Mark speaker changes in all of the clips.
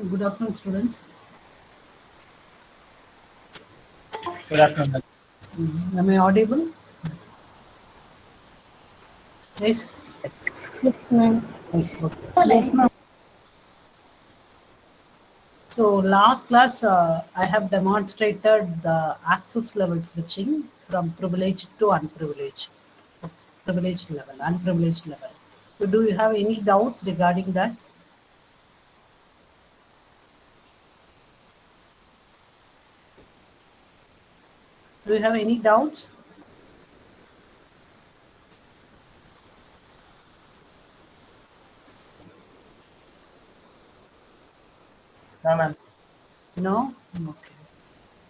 Speaker 1: Good afternoon, students.
Speaker 2: Good afternoon.
Speaker 1: Am I audible? Yes.
Speaker 3: Yes, ma'am.
Speaker 1: Yes. Okay.
Speaker 3: Yes, ma'am.
Speaker 1: So last class, I have demonstrated the access level switching from privileged to unprivileged, privileged level, unprivileged level. So do you have any doubts regarding that? Do you have any doubts?
Speaker 2: No, ma'am.
Speaker 1: No? Okay.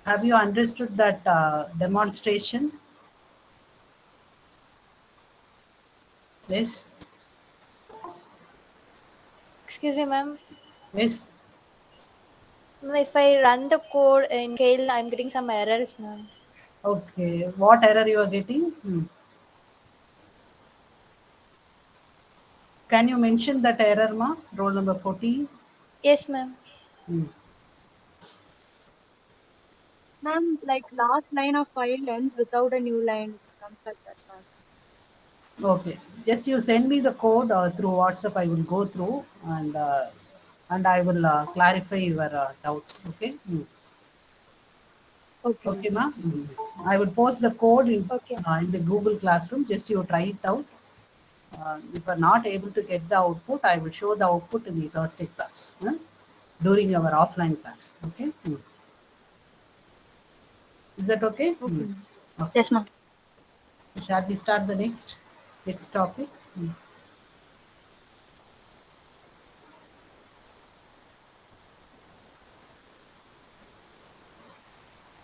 Speaker 1: Have you understood that demonstration? Yes.
Speaker 4: Excuse me, ma'am.
Speaker 1: Yes.
Speaker 4: If I run the code in Kale, I'm getting some errors, ma'am.
Speaker 1: Okay. What error you are getting? Can you mention that error, ma? Roll number 14.
Speaker 4: Yes, ma'am.
Speaker 1: Hmm.
Speaker 3: Ma'am, like last line of file ends without a new line. It comes like that, ma'am.
Speaker 1: Okay, just you send me the code through WhatsApp. I will go through and I will clarify your doubts. Okay.
Speaker 3: Okay,
Speaker 1: Okay,
Speaker 3: ma'am.
Speaker 1: ma. I will post the code
Speaker 4: Okay.
Speaker 1: in the Google Classroom. Just you try it out. If you are not able to get the output, I will show the output in the Thursday class during our offline class. Okay. Is that okay?
Speaker 3: Okay, ma'am.
Speaker 1: Okay.
Speaker 3: Yes, ma'am.
Speaker 1: Shall we start the next topic?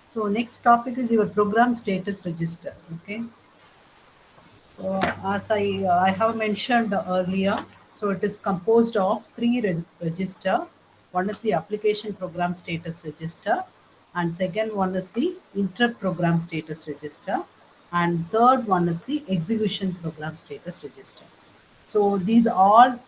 Speaker 1: So next topic is your program status register. Okay. As I have mentioned earlier, so it is composed of three register. One is the application program status register, and second one is the interrupt program status register, and third one is the execution program status register. So these all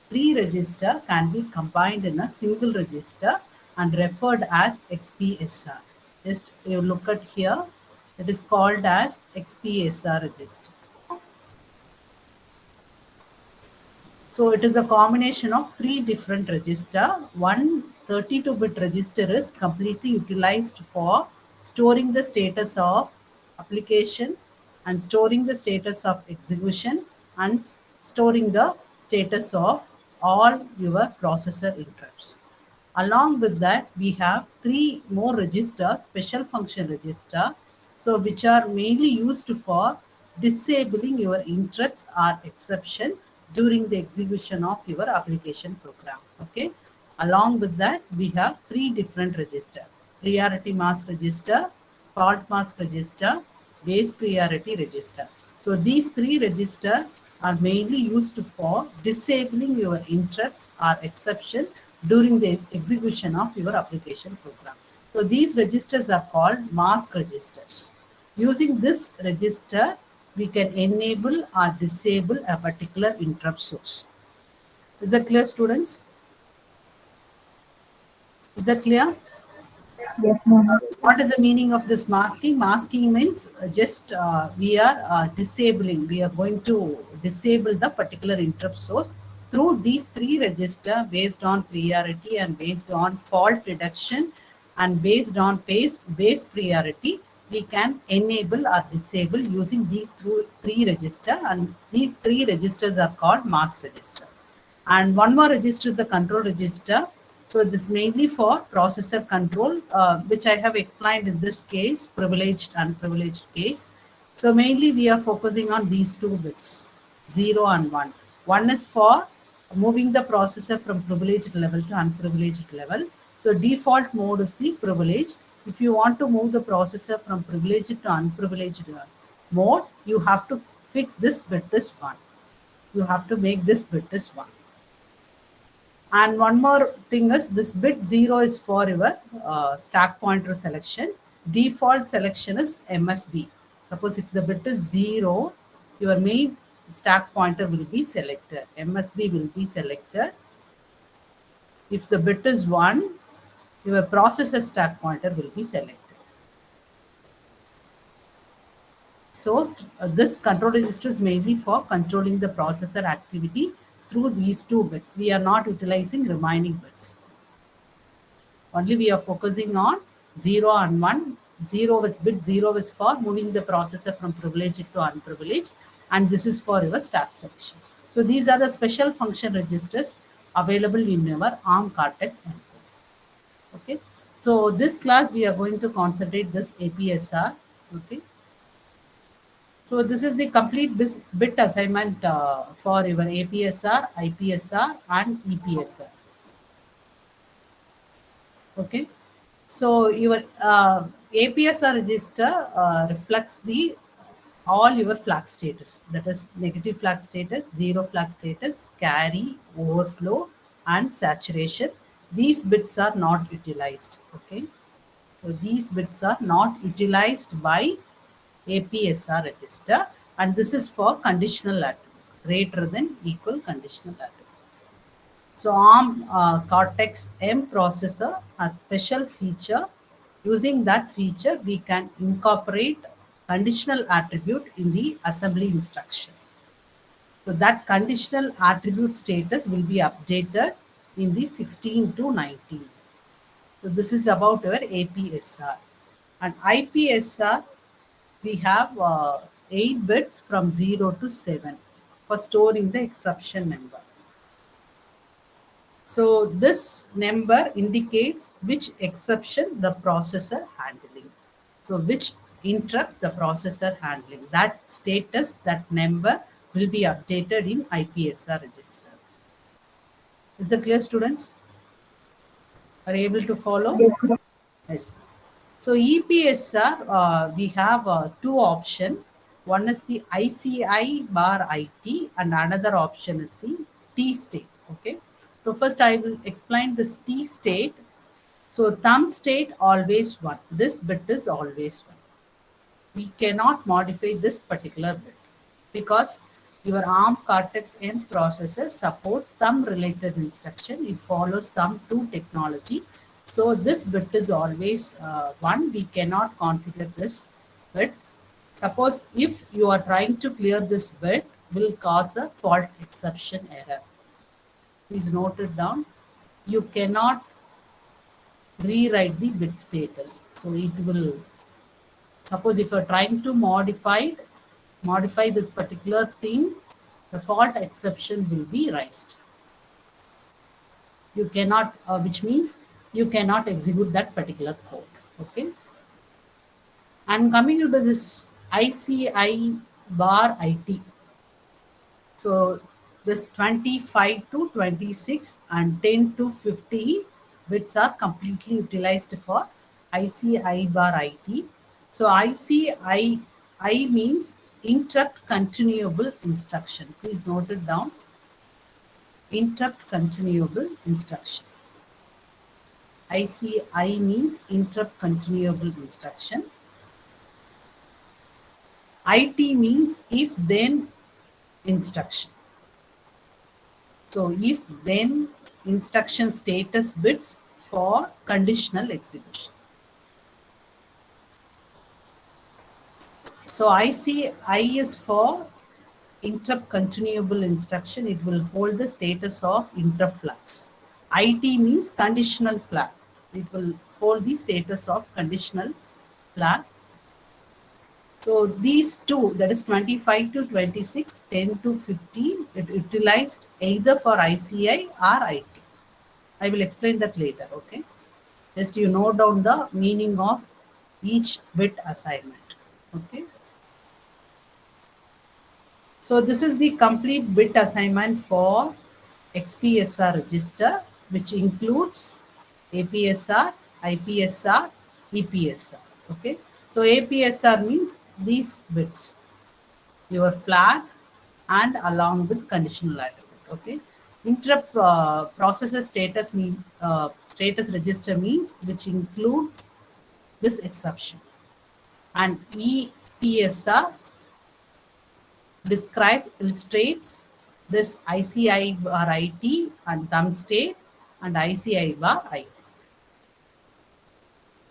Speaker 1: three register can be combined in a single register and referred as XPSR. Just you look at here, it is called as XPSR register. So it is a combination of three different register. One 32-bit register is completely utilized for storing the status of application and storing the status of execution and storing the status of all your processor interrupts. Along with that, we have three more registers, special function register, so which are mainly used for disabling your interrupts or exception during the execution of your application program. Okay. Along with that, we have three different register: priority mask register, fault mask register, base priority register. So these three register are mainly used for disabling your interrupts or exception during the execution of your application program. So these registers are called mask registers. Using this register, we can enable or disable a particular interrupt source. Is that clear, students? Is that clear?
Speaker 3: Yes, ma'am.
Speaker 1: What is the meaning of this masking? Masking means just we are disabling. We are going to disable the particular interrupt source through these three register based on priority and based on fault reduction and based on base priority. We can enable or disable using these three register, and these three registers are called mask register. And one more register is a control register. So this mainly for processor control, which I have explained in this case, privileged, unprivileged case. So mainly we are focusing on these two bits, 0 and 1. One is for moving the processor from privileged level to unprivileged level. So default mode is the privilege. If you want to move the processor from privileged to unprivileged mode, you have to fix this bit as 1. You have to make this bit as 1. And one more thing is this bit 0 is for your stack pointer selection. Default selection is MSB. Suppose if the bit is 0, your main stack pointer will be selected. MSB will be selected. If the bit is 1, your processor stack pointer will be selected. So this control register is mainly for controlling the processor activity through these 2 bits. We are not utilizing remaining bits. Only we are focusing on 0 and 1. 0 is bit 0 is for moving the processor from privileged to unprivileged, and this is for your stack selection. So these are the special function registers available in your ARM Cortex M4. Okay. So this class we are going to concentrate this APSR. Okay. So this is the complete bit assignment for your APSR, IPSR, and EPSR. Okay. So your APSR register reflects the all your flag status, that is negative flag status, zero flag status, carry, overflow, and saturation. These bits are not utilized. Okay. So these bits are not utilized by APSR register, and this is for conditional attribute, greater than equal conditional attributes. So ARM Cortex M processor has special feature. Using that feature, we can incorporate conditional attribute in the assembly instruction. So that conditional attribute status will be updated in the 16 to 19. So this is about our APSR. And IPSR, we have 8 bits from 0 to 7 for storing the exception number. So this number indicates which exception the processor handling. So which interrupt the processor handling. That status, that number will be updated in IPSR register. Is it clear, students? Are you able to follow? Yes. So EPSR, we have 2 options. One is the ICI bar IT and another option is the T state. Okay. So first I will explain this T state. So thumb state always 1. This bit is always 1. We cannot modify this particular bit because your ARM Cortex M processor supports thumb related instruction. It follows thumb 2 technology. So this bit is always 1. We cannot configure this bit. Suppose if you are trying to clear this bit, will cause a fault exception error. Please note it down. You cannot rewrite the bit status. So it will, suppose if you are trying to modify this particular thing, the fault exception will be raised. You cannot, which means you cannot execute that particular code. Okay. And coming to this ICI bar IT. So this 25 to 26 and 10 to 50 bits are completely utilized for ICI bar IT. So ICI means interrupt continuable instruction. Please note it down. Interrupt continuable instruction. ICI means interrupt continuable instruction. IT means if then instruction. So if then instruction status bits for conditional execution. So ICI is for interrupt continuable instruction. It will hold the status of interrupt flags. IT means conditional flag. It will hold the status of conditional flag. So these two, that is 25 to 26, 10 to 15, it utilized either for ICI or IT. I will explain that later, okay? Just you note down the meaning of each bit assignment, okay? So this is the complete bit assignment for XPSR register, which includes APSR, IPSR, EPSR, okay? So APSR means these bits, your flag and along with conditional attribute, okay? Interrupt processor status status register means which includes this exception. And EPSR illustrates this ICI or IT and thumb state and ICI bar IT.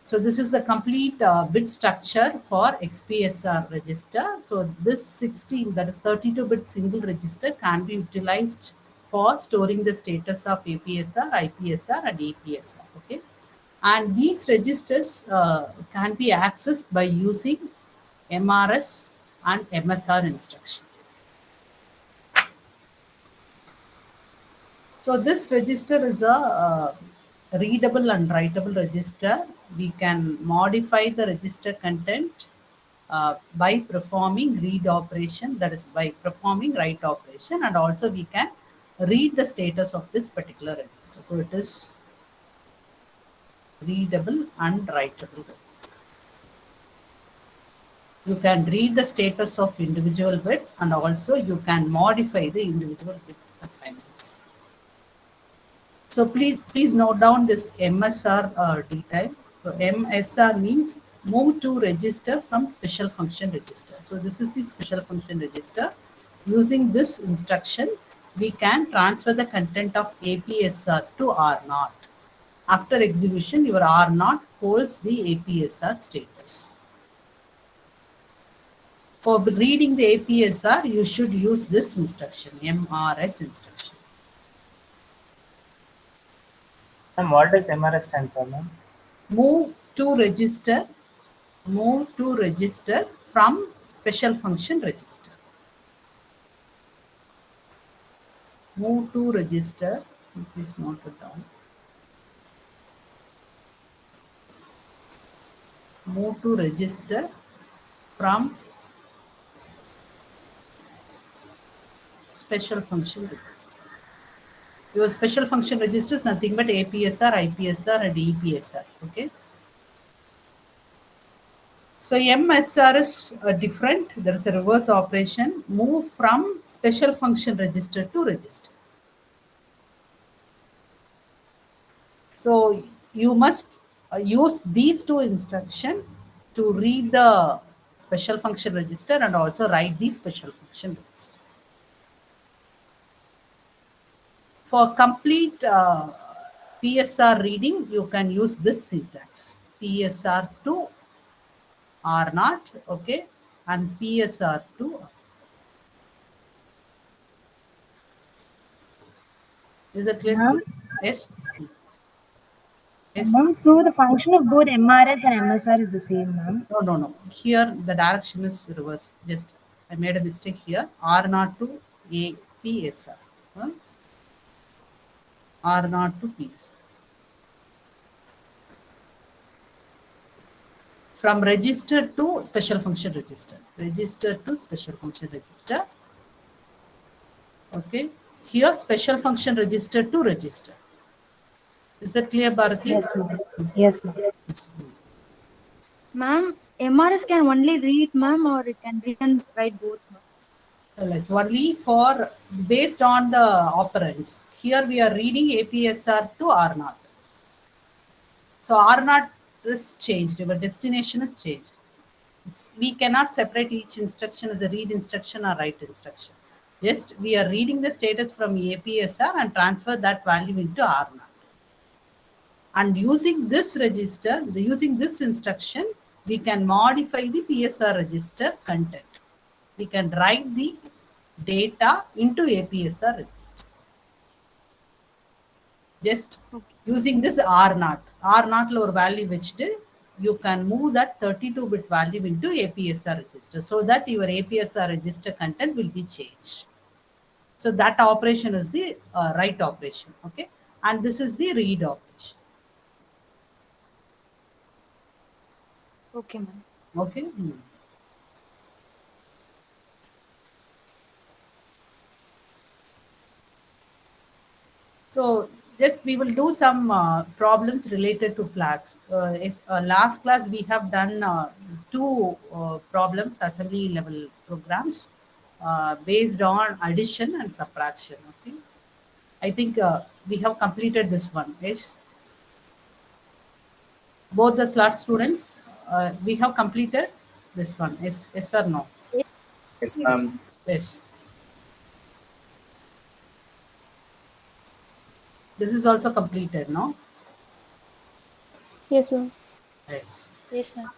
Speaker 1: So this is the complete bit structure for XPSR register. So this 16, that is 32-bit single register, can be utilized for storing the status of APSR, IPSR, and APSR. Okay, and these registers can be accessed by using MRS and MSR instruction. So this register is a readable and writable register. We can modify the register content by performing read operation, that is by performing write operation, and also we can read the status of this particular register. So it is readable and writable register. You can read the status of individual bits, and also you can modify the individual bit assignments. So please note down this MSR detail. So MSR means move to register from special function register. So this is the special function register. Using this instruction, we can transfer the content of APSR to R0. After execution, your R0 holds the APSR status. For reading the APSR, you should use this instruction, MRS instruction.
Speaker 2: Ma'am, what does MRS stand for, ma'am?
Speaker 1: Move to register from special function register. Move to register, please note it down. Move to register from special function register. Your special function register is nothing but APSR, IPSR, and EPSR. Okay. So MSR is different. There is a reverse operation. Move from special function register to register. So you must use these two instructions to read the special function register and also write the special function register. For complete PSR reading, you can use this syntax: PSR to R0, okay, and PSR to. Is that clear?
Speaker 5: Ma'am?
Speaker 1: Yes. Yes.
Speaker 5: Ma'am, so the function of both MRS and MSR is the same, ma'am.
Speaker 1: No. Here the direction is reverse. Just I made a mistake here. R0 to APSR. Huh? R0 to PSR. From register to special function register. Register to special function register. Okay. Here special function register to register. Is that clear, Bharati?
Speaker 5: Yes, ma'am. Yes, ma'am.
Speaker 3: Ma'am, MRS can only read, ma'am, or it can read and write both, ma'am.
Speaker 1: Well, it's only for based on the operands. Here we are reading APSR to R0. So R0 is changed. Your destination is changed. We cannot separate each instruction as a read instruction or write instruction. Just we are reading the status from APSR and transfer that value into R0. And using this register, using this instruction, we can modify the PSR register content. We can write the data into APSR register. Just using this R0. R0 or value which you can move that 32-bit value into APSR register so that your APSR register content will be changed. So that operation is the write operation. Okay. And this is the read operation.
Speaker 3: Okay, ma'am.
Speaker 1: Okay. So just we will do some problems related to flags. Last class we have done two problems, assembly level programs based on addition and subtraction. Okay, I think we have completed this one. Yes, both the slot students, we have completed this one. Yes or no?
Speaker 2: Yes, ma'am.
Speaker 1: Yes. This is also completed, no?
Speaker 6: Yes, ma'am.
Speaker 1: Yes.
Speaker 4: Yes, ma'am.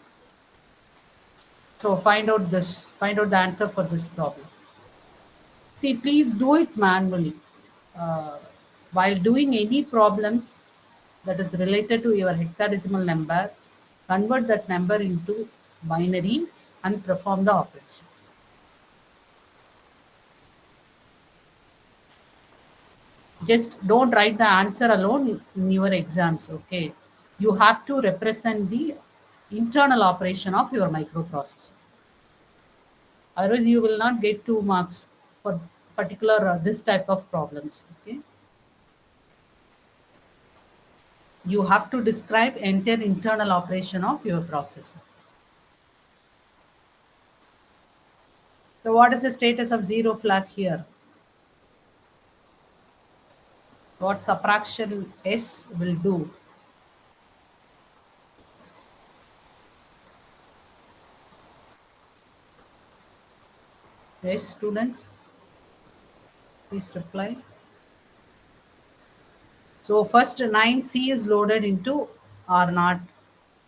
Speaker 1: So find out the answer for this problem. See, please do it manually. Uh, while doing any problems that is related to your hexadecimal number, convert that number into binary and perform the operation. Just don't write the answer alone in your exams, okay? You have to represent the internal operation of your microprocessor. Otherwise, you will not get 2 marks for particular this type of problems, okay? You have to describe entire internal operation of your processor. So what is the status of zero flag here? What subtraction S will do? Yes, students, please reply. So first 9C is loaded into R0,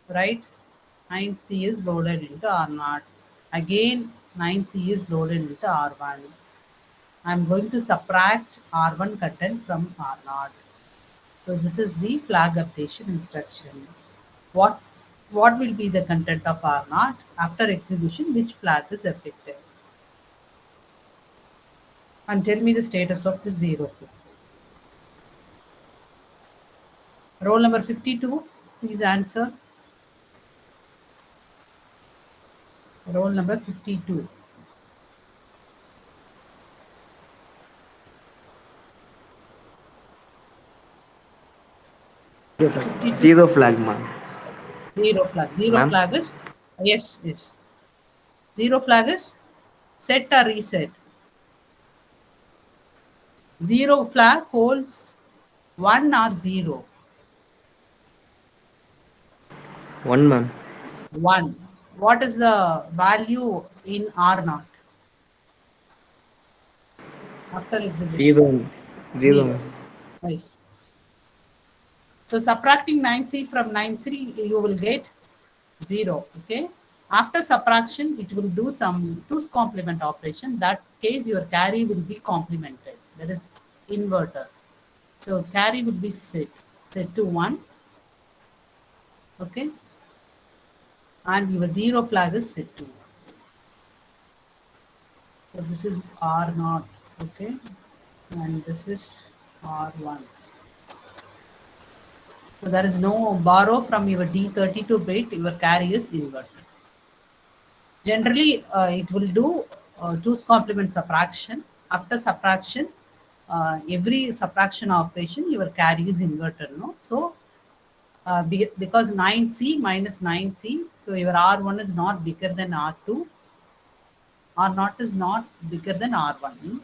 Speaker 1: right? 9C is loaded into R0. Again, 9C is loaded into R1. I'm going to subtract R1 content from R0. So this is the flag updation instruction. What will be the content of R0 after execution? Which flag is affected? And tell me the status of the zero flag. Roll number 52, please answer. Roll number 52.
Speaker 7: Zero flag, ma'am.
Speaker 1: Zero flag. Zero
Speaker 7: Ma'am?
Speaker 1: flag is yes, yes. Zero flag is set or reset. Zero flag holds 1 or 0.
Speaker 7: 1, ma'am.
Speaker 1: 1. What is the value in R0 after execution?
Speaker 7: 0. 0, ma'am.
Speaker 1: Nice. So subtracting 9C from 9C, you will get 0. Okay. After subtraction, it will do some 2's complement operation. That case, your carry will be complemented. That is inverter. So carry will be set to 1. Okay. And your 0 flag is set to 1. So this is R0. Okay. And this is R1. So there is no borrow from your D32 bit, your carry is inverted. Generally, it will do 2's complement subtraction. After subtraction, every subtraction operation, your carry is inverted. No? So, because 9C minus 9C, so your R1 is not bigger than R2. R0 is not bigger than R1.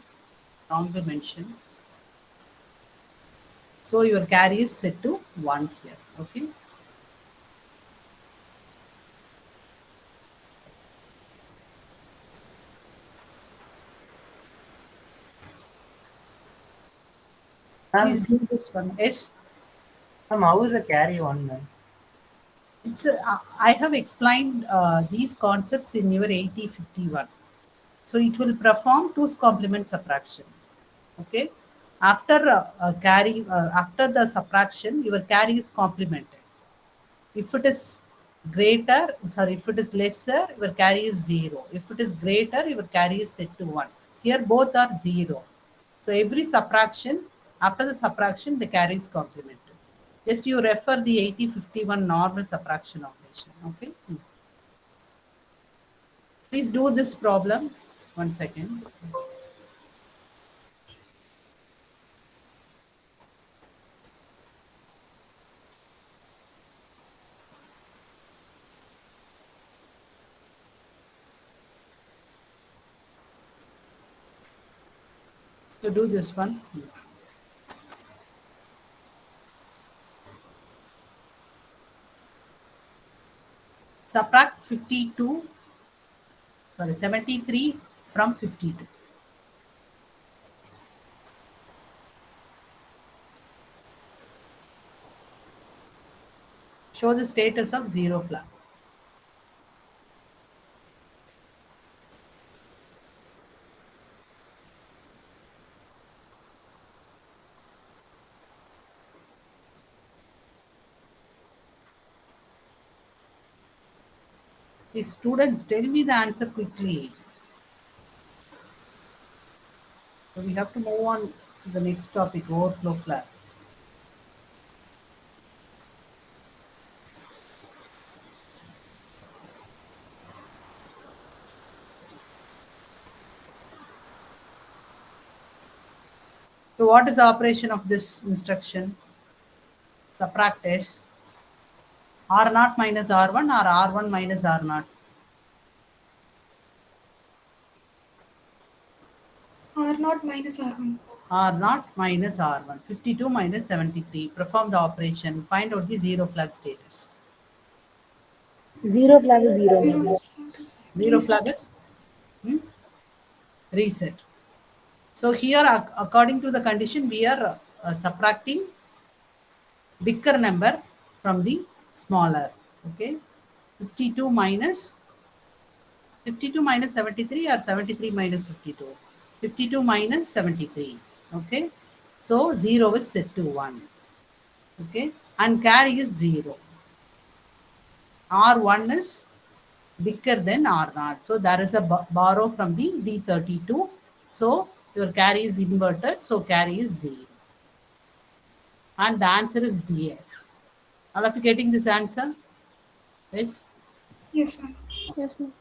Speaker 1: Wrong to mention. So, your carry is set to 1 here. Okay. Please do this one. Yes.
Speaker 2: How is the carry one, ma'am?
Speaker 1: It's I have explained these concepts in your 8051. So it will perform 2's complement subtraction. Okay. After after the subtraction, your carry is complemented. If it is greater, if it is lesser, your carry is 0. If it is greater, your carry is set to 1. Here both are 0. So every subtraction, after the subtraction, the carry is complemented. Just you refer the 8051 normal subtraction operation. Okay. Please do this problem. 1 second. To do this one. Subtract 73 from 52. Show the status of zero flag. The students, tell me the answer quickly. So we have to move on to the next topic, overflow flag. So what is the operation of this instruction? Subtract S. R0 minus R1 or R1 minus R0?
Speaker 6: R0 minus R1.
Speaker 1: R0 minus R1. 52 minus 73. Perform the operation. Find out the zero flag status.
Speaker 5: Zero flag is zero.
Speaker 6: Zero
Speaker 5: ma'am.
Speaker 6: flag is
Speaker 1: Zero
Speaker 6: reset.
Speaker 1: flag is reset. So here, according to the condition, we are subtracting bigger number from the smaller. Okay, 52 minus 73 or 73 minus 52. 52 minus 73. Okay, so 0 is set to 1. Okay, and carry is 0. R1 is bigger than R0. So there is a borrow from the D32. So your carry is inverted. So carry is 0. And the answer is DF. All of you getting this answer? Yes?
Speaker 6: Yes, ma'am.
Speaker 4: Yes, ma'am.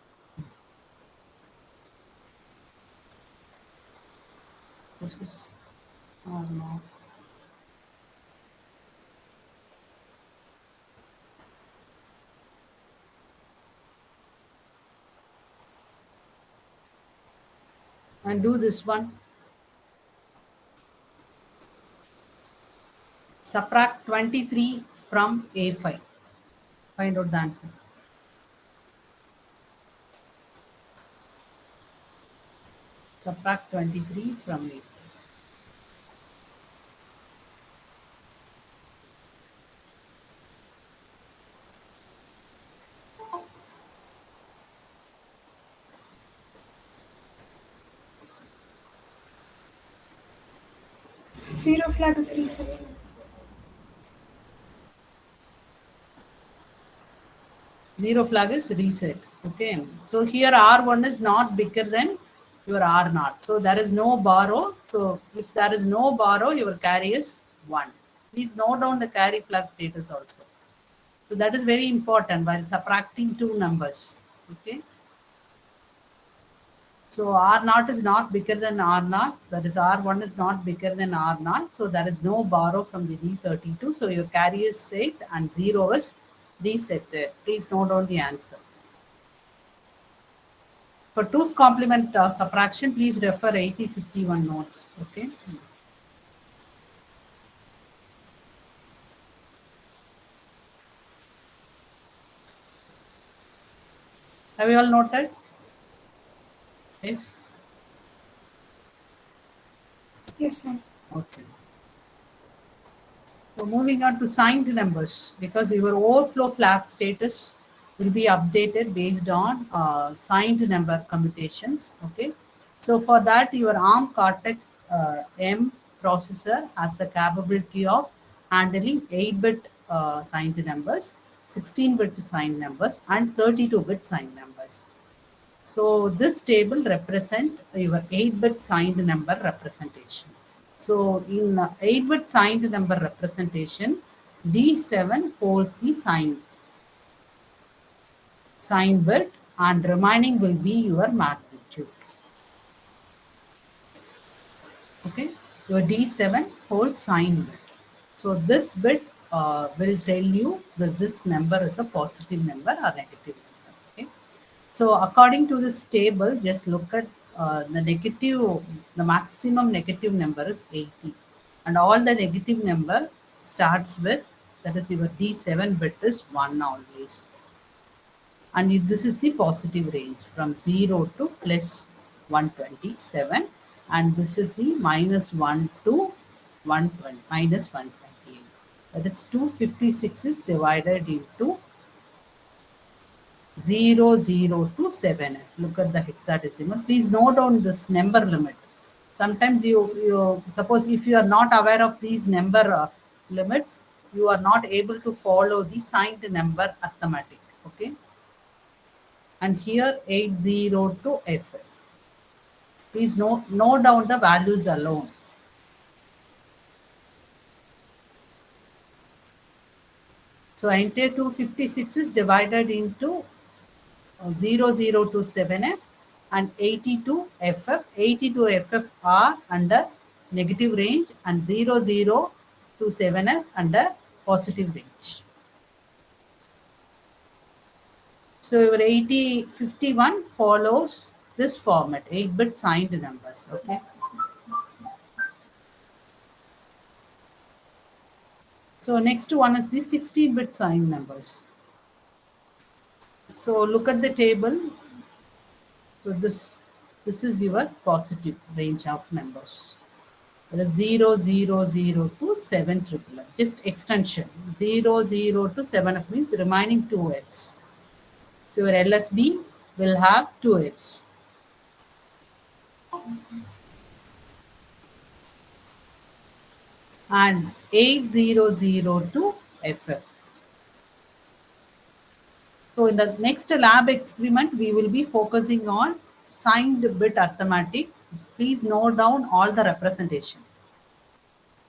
Speaker 1: This is R0. And do this one. Subtract 23 from A5. Find out the answer. Subtract 23 from A5.
Speaker 6: Zero flag is reset.
Speaker 1: Zero flag is reset. Okay. So here R1 is not bigger than your R0. So there is no borrow. So if there is no borrow, your carry is 1. Please note down the carry flag status also. So that is very important while subtracting two numbers. Okay. So R0 is not bigger than R0. That is R1 is not bigger than R0. So there is no borrow from the D32. So your carry is set and 0 is resetted. Please note down the answer. For 2's complement subtraction, please refer 8051 notes. Okay. Have you all noted? Yes.
Speaker 6: Yes, ma'am.
Speaker 1: Okay. So moving on to signed numbers, because your overflow flag status will be updated based on signed number commutations. Okay. So for that, your ARM Cortex M processor has the capability of handling 8-bit signed numbers, 16-bit signed numbers, and 32-bit signed numbers. So this table represent your 8-bit signed number representation. So in 8-bit signed number representation, D7 holds the signed bit and remaining will be your magnitude. Okay, your D7 holds signed bit. So this bit will tell you that this number is a positive number or negative number. Okay. So according to this table, just look at the maximum negative number is 80. And all the negative number starts with, that is your D7 bit is 1 always. And this is the positive range from 0 to plus 127. And this is the minus 1 to minus 128. That is 256 is divided into 0, 0 to 7f. Look at the hexadecimal. Please note down this number limit. Sometimes you suppose if you are not aware of these number limits, you are not able to follow the signed number arithmetic. Okay. And here 80 to ff. Please note down the values alone. So entire 256 is divided into 0, 0 to 7f and 82 ff. 82 ff are under negative range and 0, 0 to 7f under positive range. So your 51 follows this format, 8-bit signed numbers. Okay. So next one is the 16-bit signed numbers. So look at the table. So this is your positive range of numbers. There is 0, 0, 0 to 7 triple. Just extension. 0, 0 to 7 means remaining 2 Fs. So your LSB will have 2 Fs. And 800 to FF. So in the next lab experiment, we will be focusing on signed bit arithmetic. Please note down all the representation.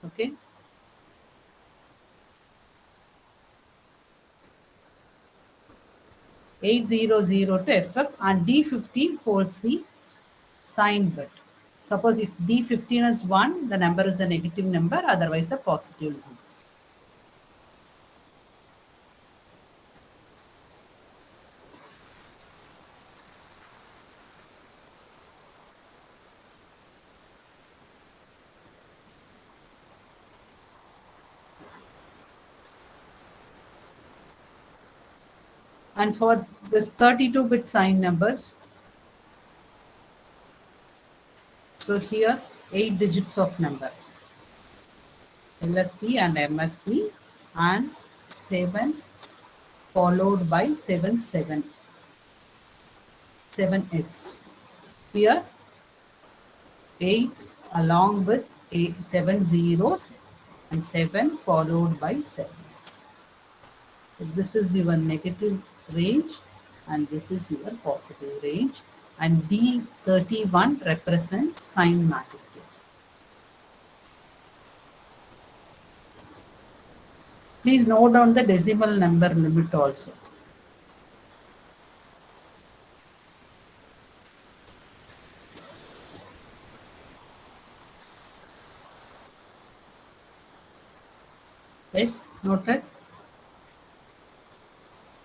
Speaker 1: Okay. (800) to FF and D15 holds the signed bit. Suppose if D15 is 1, the number is a negative number, otherwise a positive number. And for this 32-bit signed numbers, so here 8 digits of number, LSB and MSB, and 7 followed by 7, 7, 7X. Here 8 along with 7 zeros and 7 followed by 7X. So this is your negative range and this is your positive range, and D31 represents sign magnitude. Please note down the decimal number limit also. Yes, noted.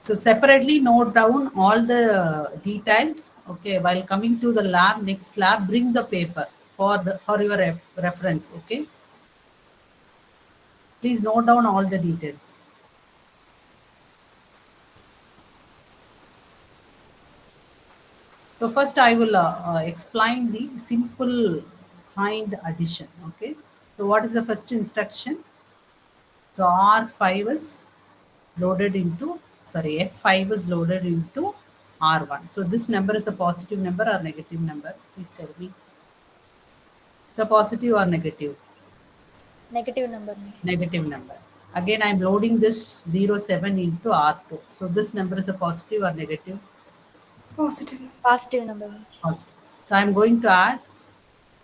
Speaker 1: So separately note down all the details. Okay, while coming to the lab, next lab, bring the paper for your reference. Okay. Please note down all the details. So first I will explain the simple signed addition. Okay. So what is the first instruction? So R5 is loaded into, sorry, F5 is loaded into R1. So this number is a positive number or negative number? Please tell me. The positive or negative?
Speaker 4: Negative number.
Speaker 1: Negative number. Again, I am loading this 07 into R2. So this number is a positive or negative?
Speaker 6: Positive.
Speaker 4: Positive number.
Speaker 1: Positive. So I am going to add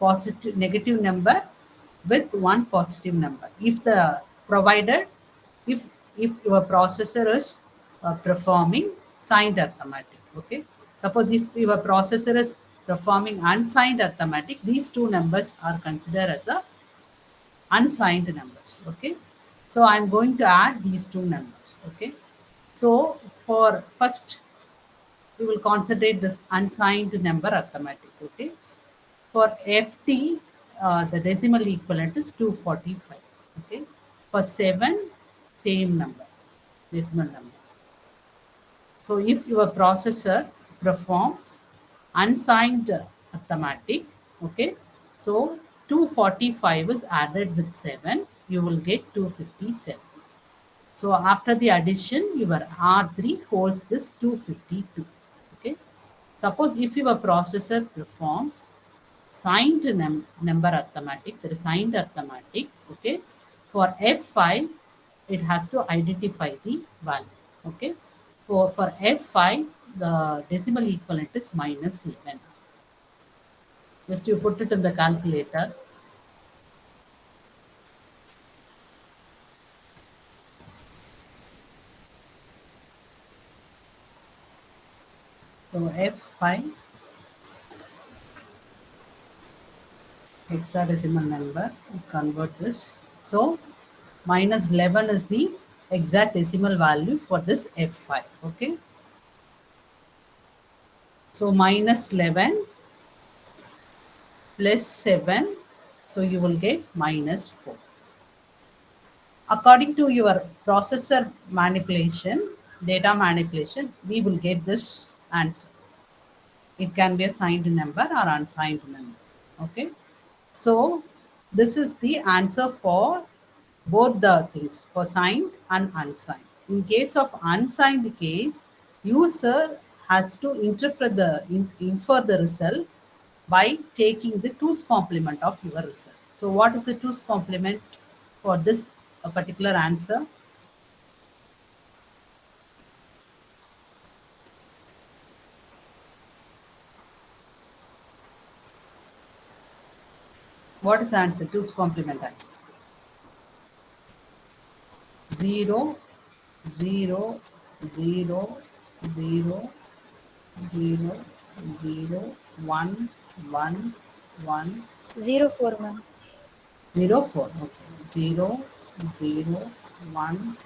Speaker 1: positive negative number with one positive number. If the provided, if your processor is performing signed arithmetic. Okay. Suppose if your processor is performing unsigned arithmetic, these two numbers are considered as a unsigned numbers. Okay. So I'm going to add these two numbers. Okay. So for first, we will concentrate this unsigned number arithmetic. Okay. For FT, the decimal equivalent is 245. Okay. For 7, same number, decimal number. So if your processor performs unsigned arithmetic, okay, so 245 is added with 7, you will get 257. So after the addition, your R3 holds this 252. Okay. Suppose if your processor performs signed number arithmetic, there is signed arithmetic, okay. For F5, it has to identify the value, okay. For F5, the decimal equivalent is minus 11. Just you put it in the calculator. So F5 hexadecimal number, convert this. So minus 11 is the exact decimal value for this F5, okay. So minus 11 plus 7, so you will get minus 4. According to your processor manipulation, data manipulation, we will get this answer. It can be a signed number or unsigned number, okay. So this is the answer for both the things, for signed and unsigned. In case of unsigned case, user has to infer the result by taking the 2's complement of your result. So what is the 2's complement for this particular answer? What is the answer? 2's complement answer. 0, 0, 0, 0, 0, 0, 1, 1, 1,
Speaker 4: 04, ma'am.
Speaker 1: 0, 4. Okay. 0, 0, 1,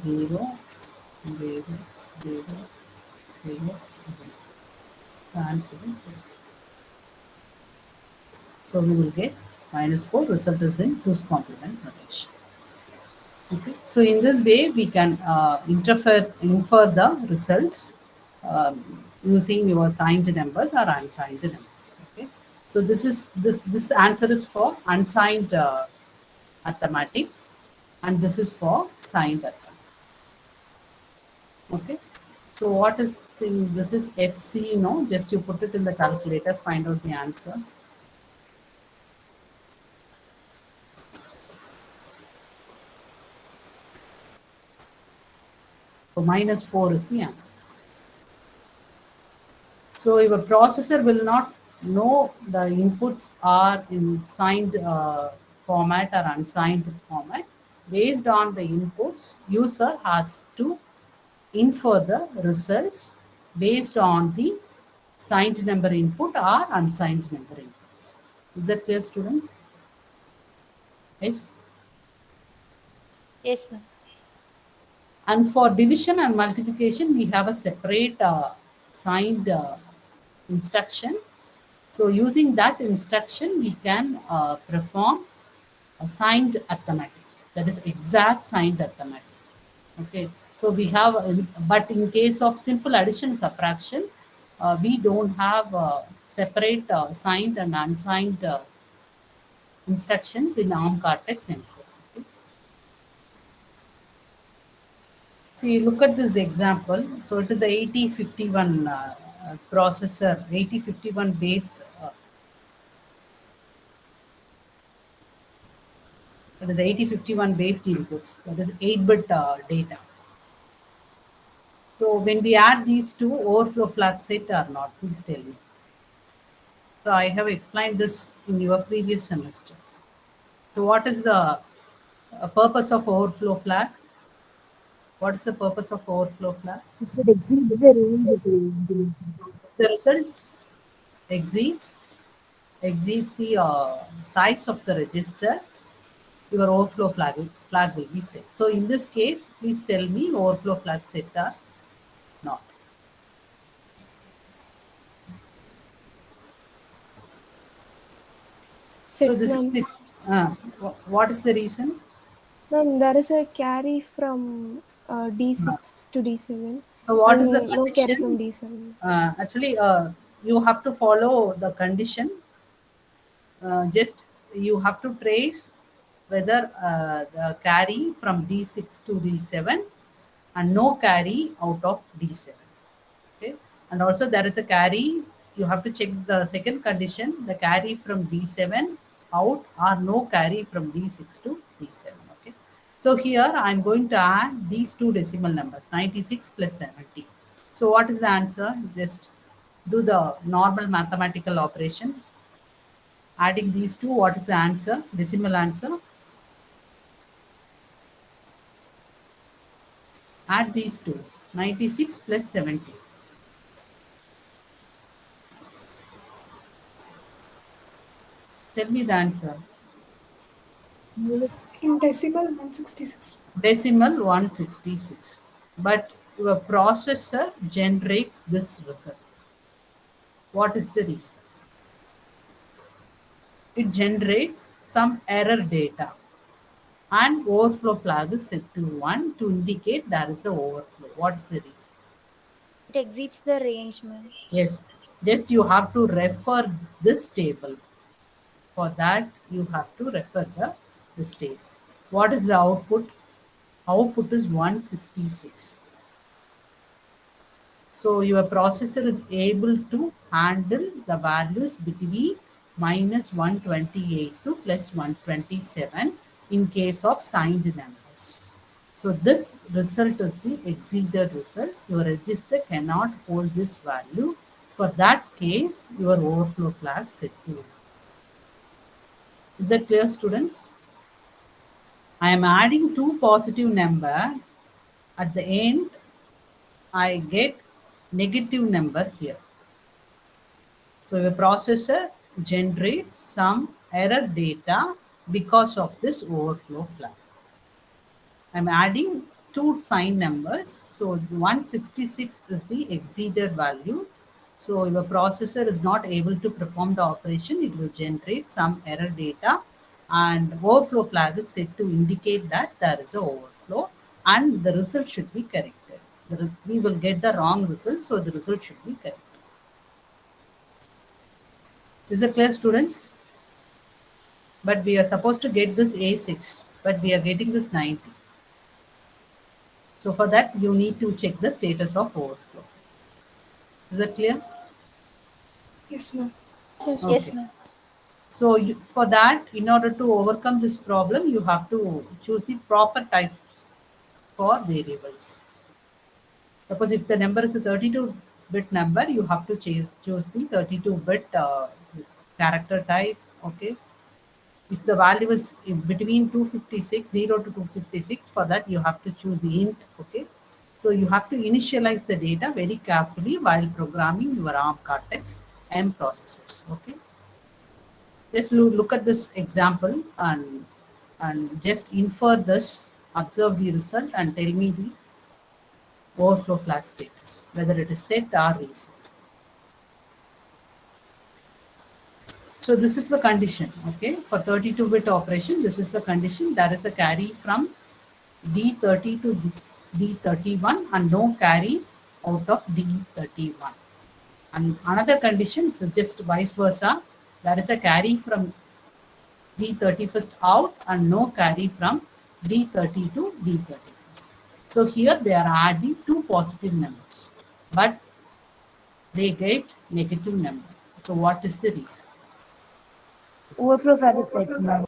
Speaker 1: 0, 0, 0, 0, 0. So answer is 0. So we will get minus 4. Result is in 2's complement notation. Okay. So in this way, we can infer the results using your signed numbers or unsigned numbers. Okay. So this answer is for unsigned arithmetic, and this is for signed arithmetic. Okay. So what is this is FC? No, just you put it in the calculator, find out the answer. So minus 4 is the answer. So your processor will not know the inputs are in signed format or unsigned format. Based on the inputs, user has to infer the results based on the signed number input or unsigned number inputs. Is that clear, students? Yes.
Speaker 4: Yes, ma'am.
Speaker 1: And for division and multiplication, we have a separate signed instruction. So using that instruction, we can perform a signed arithmetic. That is exact signed arithmetic. Okay. So we have, but in case of simple addition and subtraction, we don't have separate signed and unsigned instructions in ARM Cortex M4. See, look at this example. So it is a 8051 processor, 8051 based. That is 8051 based inputs. That is 8-bit data. So when we add these two, overflow flag set or not? Please tell me. So I have explained this in your previous semester. So what is the purpose of overflow flag? What is the purpose of overflow flag?
Speaker 5: If it exceeds the range, it will be.
Speaker 1: The result exceeds the size of the register, your overflow flag will be set. So in this case, please tell me overflow flag set or not.
Speaker 8: Set,
Speaker 1: So this
Speaker 8: ma'am.
Speaker 1: is fixed. What is the reason?
Speaker 8: Ma'am, there is a carry from D6 to D7.
Speaker 1: So what is the
Speaker 8: and no carry from
Speaker 1: condition?
Speaker 8: D7.
Speaker 1: Actually, you have to follow the condition. Just you have to trace whether the carry from D6 to D7 and no carry out of D7. Okay, and also there is a carry. You have to check the second condition, the carry from D7 out or no carry from D6 to D7. Okay, so here I'm going to add these two decimal numbers, 96 plus 70. So what is the answer? Just do the normal mathematical operation. Adding these two, what is the answer? Decimal answer. Add these two, 96 plus 70. Tell me the answer.
Speaker 6: In decimal 166.
Speaker 1: Decimal 166. But your processor generates this result. What is the reason? It generates some error data and overflow flag is set to 1 to indicate there is a overflow. What is the reason?
Speaker 4: It exceeds the range, ma'am.
Speaker 1: Yes, just you have to refer this table. For that, you have to refer this table. What is the output? Output is 166. So your processor is able to handle the values between minus 128 to plus 127 in case of signed numbers. So this result is the exceeded result. Your register cannot hold this value. For that case, your overflow flag set to 1. Is that clear, students? I am adding two positive number. At the end, I get negative number here. So your processor generates some error data because of this overflow flag. I'm adding two sign numbers. So 166 is the exceeded value. So your processor is not able to perform the operation. It will generate some error data and overflow flag is set to indicate that there is an overflow and the result should be corrected. We will get the wrong result, so the result should be correct. Is it clear, students? But we are supposed to get this A6, but we are getting this 90. So for that, you need to check the status of overflow. Is that clear?
Speaker 6: Yes, ma'am.
Speaker 4: Yes,
Speaker 1: Okay.
Speaker 4: ma'am.
Speaker 1: So for that, in order to overcome this problem, you have to choose the proper type for variables. Suppose if the number is a 32-bit number, you have to choose the 32-bit character type. Okay. If the value is in between 256, 0 to 256, for that you have to choose int. Okay. So you have to initialize the data very carefully while programming your ARM Cortex M processors. Okay. Just look at this example and just infer this, observe the result and tell me the overflow flag status, whether it is set or reset. So this is the condition, okay? For 32-bit operation, this is the condition. There is a carry from D30 to D31 and no carry out of D31. And another condition is just vice versa. There is a carry from D31st out and no carry from D30 to D31st. So here they are adding two positive numbers, but they get negative number. So what is the reason?
Speaker 5: Overflow flag is set, ma'am.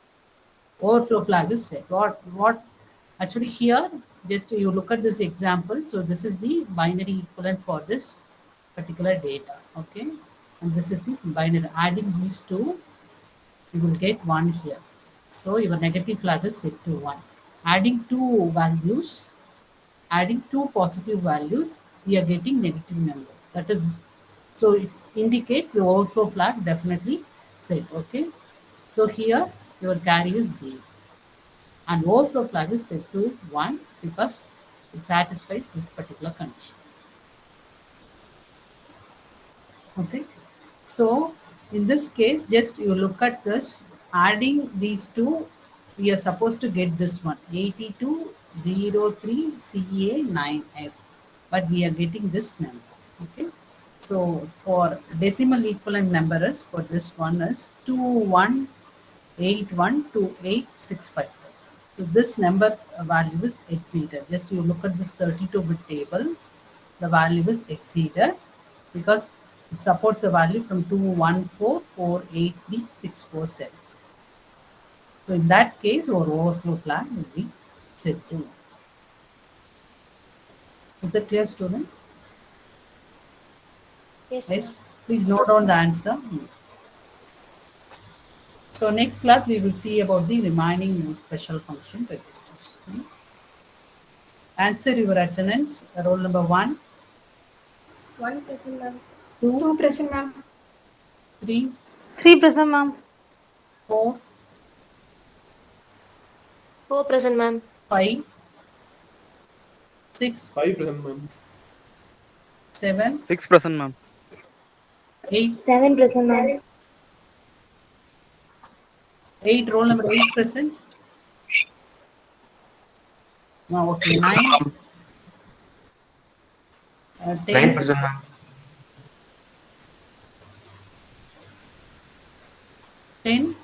Speaker 1: Overflow flag is set. What actually here, just you look at this example. So this is the binary equivalent for this particular data. Okay. And this is the binary. Adding these two, you will get 1 here. So your negative flag is set to 1. Adding two values, adding two positive values, we are getting negative number. That is, so it indicates the overflow flag definitely set. Okay. So here your carry is 0 and overflow flag is set to 1 because it satisfies this particular condition. Okay. So in this case, just you look at this, adding these two, we are supposed to get this one, 8203 CA9F, but we are getting this number. Okay. So for decimal equivalent number is, for this one is 812865. So this number value is exceeded. Just you look at this 32-bit table, the value is exceeded because it supports the value from 214483647. So in that case, our overflow flag will be set to no. Is it clear, students?
Speaker 4: Yes,
Speaker 1: Yes. Please note down the answer. So next class we will see about the remaining special function registers. Answer your attendance. Roll number 1,
Speaker 6: 1 present, ma'am.
Speaker 1: 2,
Speaker 6: 2 present, ma'am.
Speaker 1: 3,
Speaker 3: 3 present, ma'am.
Speaker 1: 4,
Speaker 9: 4 present, ma'am.
Speaker 1: 5, 6,
Speaker 10: 5 present, ma'am.
Speaker 1: 7,
Speaker 10: 6 present, ma'am.
Speaker 1: 8,
Speaker 5: 7 present, ma'am.
Speaker 1: 8, roll number 8 present. Now, okay, 9,
Speaker 7: 9
Speaker 1: 10,
Speaker 7: present, ma'am.
Speaker 1: 10,